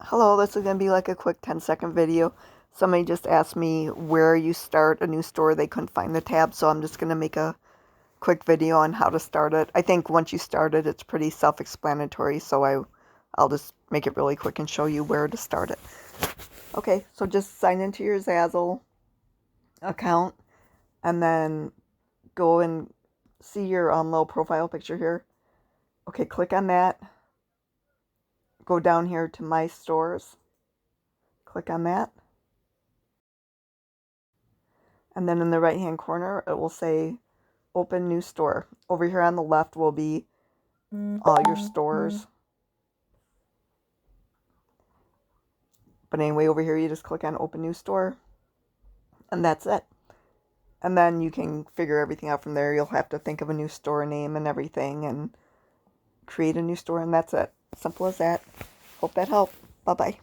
Hello, this is going to be like a quick 10-second video. Somebody just asked me where you start a new store. They couldn't find the tab, so I'm just going to make a quick video on how to start it. I think once you start it, it's pretty self-explanatory, so I'll just make it really quick and show you where to start it. Okay, so just sign into your Zazzle account, and then go and see your little profile picture here. Okay, click on that. Go down here to My Stores. Click on that. And then in the right hand corner, it will say Open New Store. Over here on the left will be all your stores. But anyway, over here you just click on Open New Store. And that's it. And then you can figure everything out from there. You'll have to think of a new store name and everything and create a new store, and that's it. Simple as that. Hope that helped. Bye-bye.